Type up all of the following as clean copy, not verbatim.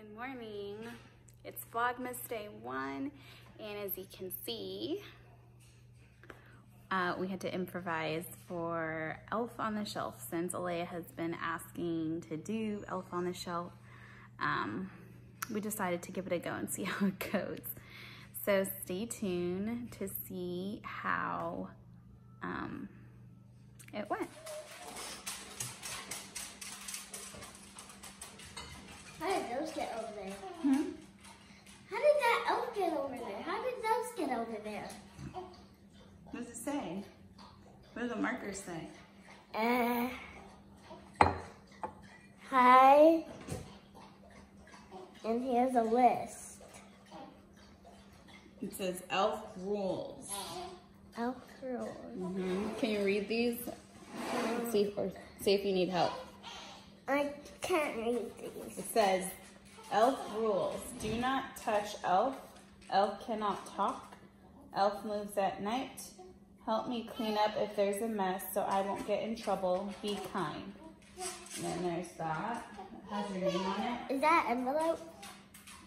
Good morning. It's Vlogmas Day 1, and as you can see, we had to improvise for Elf on the Shelf since Alea has been asking to do Elf on the Shelf. We decided to give it a go and see how it goes. So stay tuned to see how it went. How did those get over there? Hmm? How did that elf get over there? How did those get over there? What does it say? What do the markers say? Hi. And here's a list. It says Elf Rules. Elf Rules. Can you read these? See if you need help. I can't read these. It says, Elf rules. Do not touch Elf. Elf cannot talk. Elf moves at night. Help me clean up if there's a mess so I won't get in trouble. Be kind. And then there's that. It has your name on it. Is that envelope?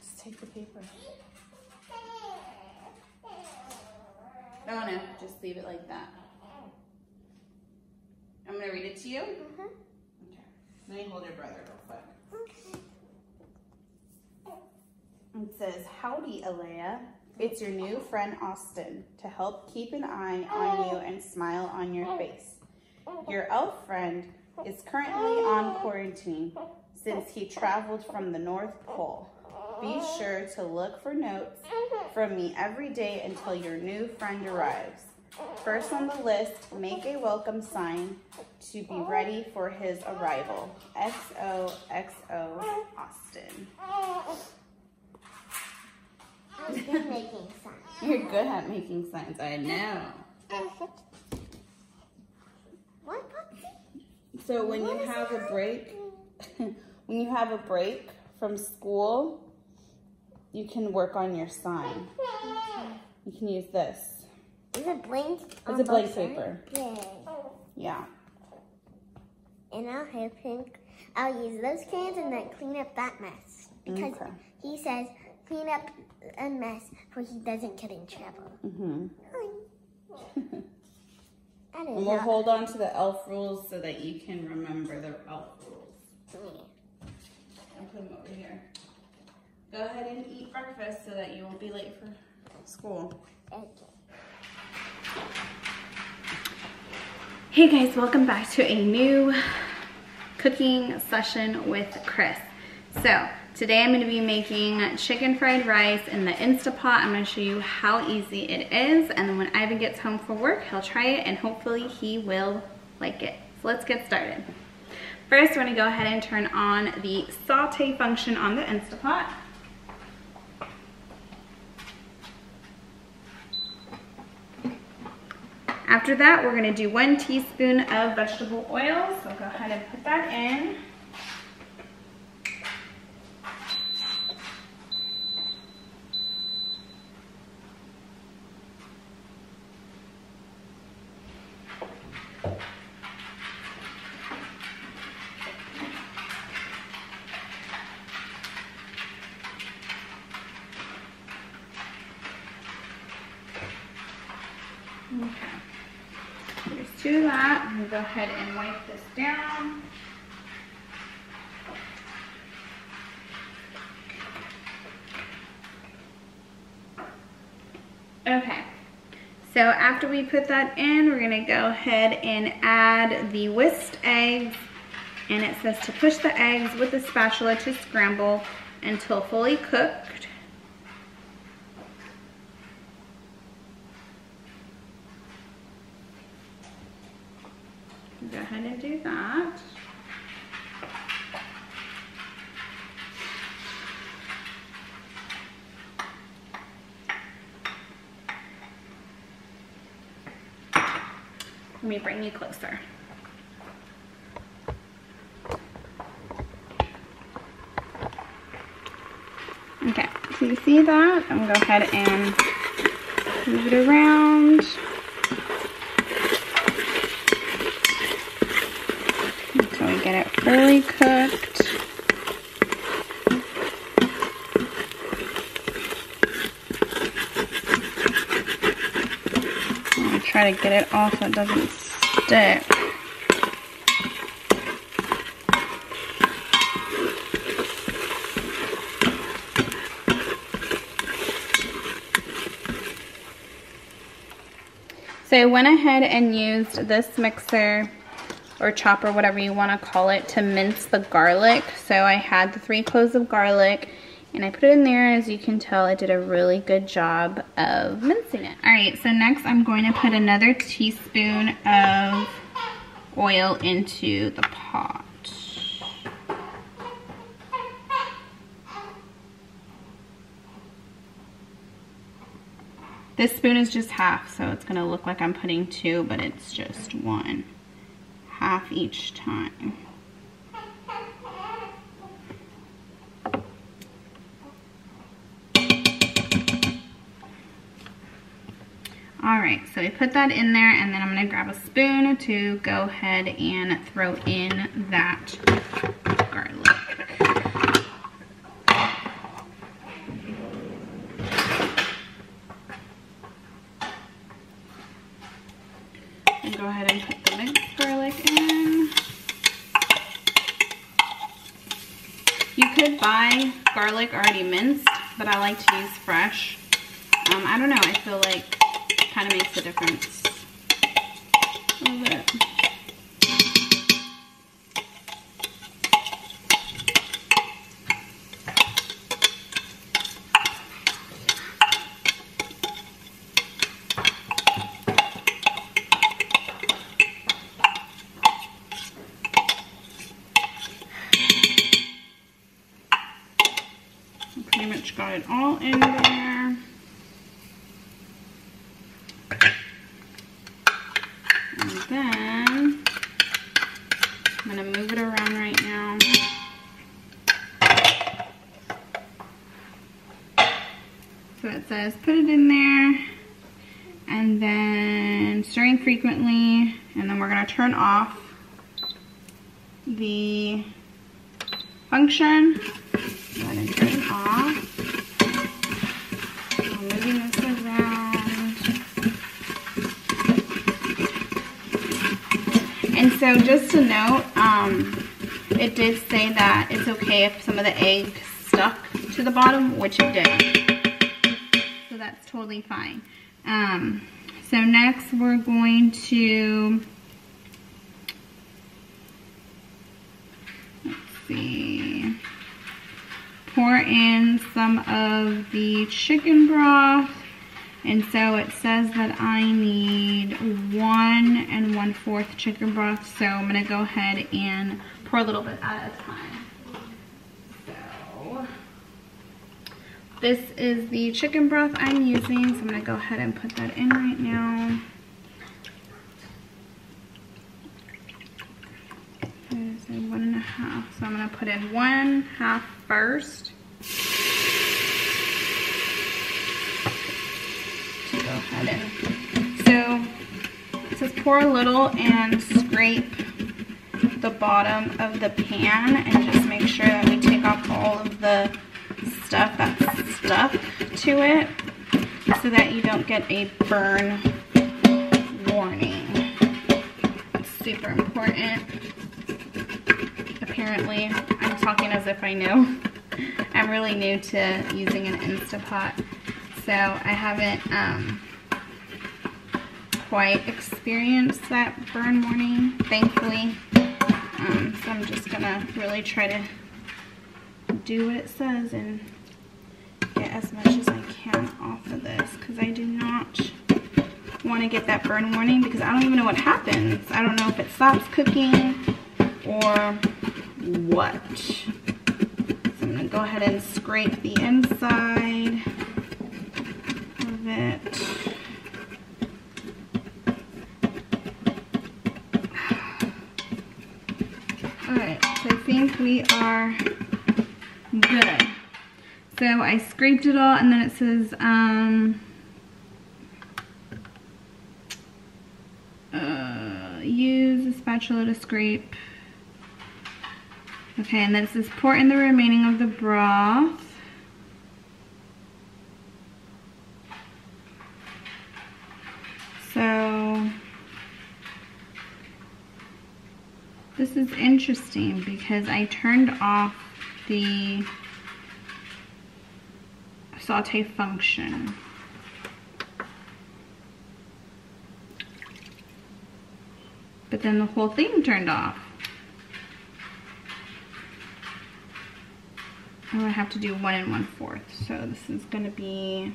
Just take the paper. Oh no, just leave it like that. I'm going to read it to you. Okay. Let me hold your brother real quick. Okay. It says, howdy, Alea. It's your new friend, Austin, to help keep an eye on you and smile on your face. Your elf friend is currently on quarantine since he traveled from the North Pole. Be sure to look for notes from me every day until your new friend arrives. First on the list, make a welcome sign to be ready for his arrival. XOXO Austin. I'm good at making signs. You're good at making signs, I know. What, Poppy? So when you have a break, from school, you can work on your sign. You can use this. Is it blank? It's a blank paper. Yeah. Yeah. And I'll have pink. I'll use those crayons and then clean up that mess. Because he says clean up a mess so he doesn't get in trouble. And we'll hold on to the elf rules so that you can remember the elf rules. Yeah. I'll put them over here. Go ahead and eat breakfast so that you won't be late for school. Okay. Hey guys, welcome back to a new cooking session with Chris. So today I'm going to be making chicken fried rice in the Instapot. I'm going to show you how easy it is, and then when Ivan gets home from work, he'll try it and hopefully he will like it. So let's get started. First, we're going to go ahead and turn on the saute function on the Instapot. After that, we're gonna do 1 teaspoon of vegetable oil. So go ahead and put that in. Okay. There's 2 of that. I'm going to go ahead and wipe this down. Okay, so after we put that in, we're going to go ahead and add the whisked eggs. And it says to push the eggs with a spatula to scramble until fully cooked. Go ahead and do that. Let me bring you closer. Okay, so you see that? I'm gonna go ahead and move it around. Until we get it fully cooked. try to get it off so it doesn't stick. So I went ahead and used this mixer or chopper, whatever you want to call it, to mince the garlic. So I had the 3 cloves of garlic and I put it in there. As you can tell, it did a really good job of mincing it. All right, so next I'm going to put another teaspoon of oil into the pot. This spoon is just half, so it's gonna look like I'm putting 2, but it's just 1. Half each time. Alright, so we put that in there, and then I'm gonna grab a spoon to go ahead and throw in that garlic. Go ahead and put the minced garlic in. You could buy garlic already minced, but I like to use fresh. I don't know, I feel like it kind of makes a difference. A little bit. Pretty much got it all in there. And then I'm gonna move it around right now. So it says put it in there and then stirring frequently, and then we're gonna turn off the function. Go ahead and turn it off. I'm moving this around. And so just to note, it did say that it's okay if some of the egg stuck to the bottom, which it did. So that's totally fine. So next we're going to, let's see, pour in some of the chicken broth. And so it says that I need 1 1/4 chicken broth. So I'm gonna go ahead and pour a little bit at a time. So this is the chicken broth I'm using. So I'm gonna go ahead and put that in right now. There's a 1 1/2. So I'm gonna put in 1/2 first. Go ahead and, so it says pour a little and scrape the bottom of the pan and just make sure that we take off all of the stuff that's stuck to it so that you don't get a burn warning. It's super important. Apparently, I'm talking as if I know. I'm really new to using an Instapot. So I haven't quite experienced that burn warning, thankfully. So I'm just gonna really try to do what it says and get as much as I can off of this, because I do not want to get that burn warning, because I don't even know what happens. I don't know if it stops cooking or what. So I'm gonna go ahead and scrape the inside of it. Alright, so I think we are good. So I scraped it all, and then it says use a spatula to scrape. Okay, and then it says pour in the remaining of the broth. So this is interesting because I turned off the saute function. But then the whole thing turned off. Oh, I have to do 1 1/4. So this is gonna be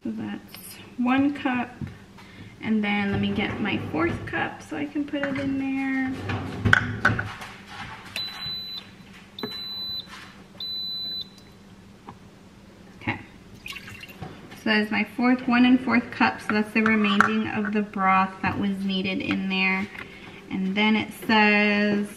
so that's 1 cup. And then let me get my 4th cup so I can put it in there. Okay. So that is my 1 1/4 cup. So that's the remaining of the broth that was needed in there. And then it says,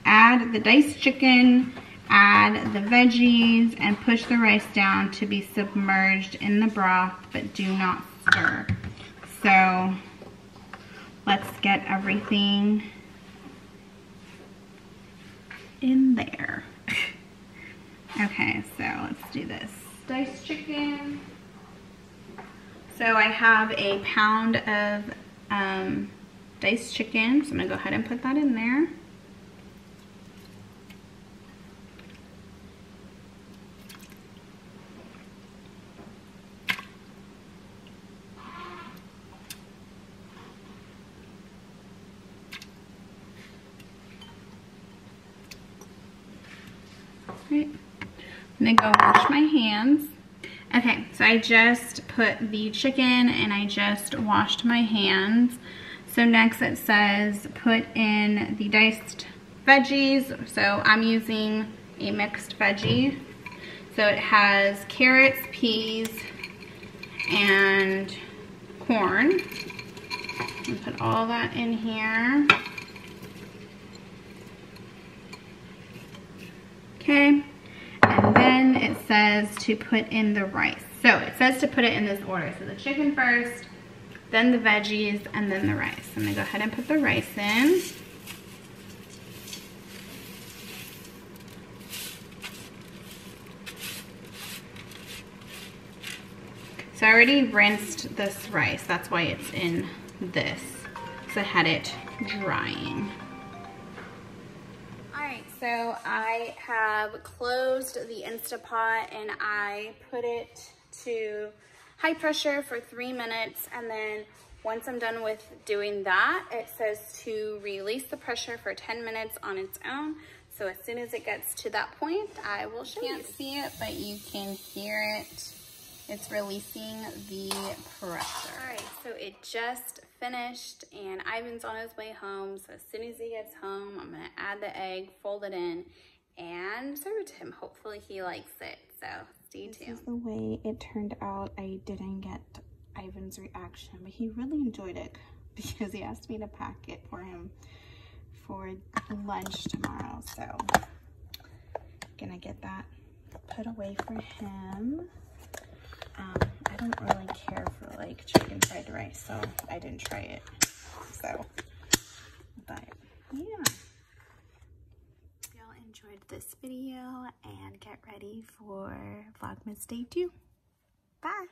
add the diced chicken, add the veggies, and push the rice down to be submerged in the broth, but do not stir. So let's get everything in there. Okay, so let's do this. Diced chicken. So I have a pound of diced chicken, so I'm gonna go ahead and put that in there. Right. I'm gonna go wash my hands. Okay, so I just put the chicken and I just washed my hands. So next it says put in the diced veggies. So I'm using a mixed veggie. So it has carrots, peas, and corn. I'll put all that in here. Okay, and then it says to put in the rice. So it says to put it in this order. So the chicken first, then the veggies, and then the rice. I'm gonna go ahead and put the rice in. So I already rinsed this rice. That's why it's in this, because I had it drying. So I have closed the Instapot and I put it to high pressure for 3 minutes, and then once I'm done with doing that, it says to release the pressure for 10 minutes on its own. So as soon as it gets to that point, I will show you. You can't see it, but you can hear it. It's releasing the pressure. All right, so it just finished and Ivan's on his way home. So as soon as he gets home, I'm gonna add the egg, fold it in, and serve it to him. Hopefully he likes it, so stay tuned. This is the way it turned out. I didn't get Ivan's reaction, but he really enjoyed it because he asked me to pack it for him for lunch tomorrow. So gonna get that put away for him. I don't really care for like chicken fried rice, so I didn't try it. So, but yeah. If y'all enjoyed this video, and get ready for Vlogmas Day 2. Bye.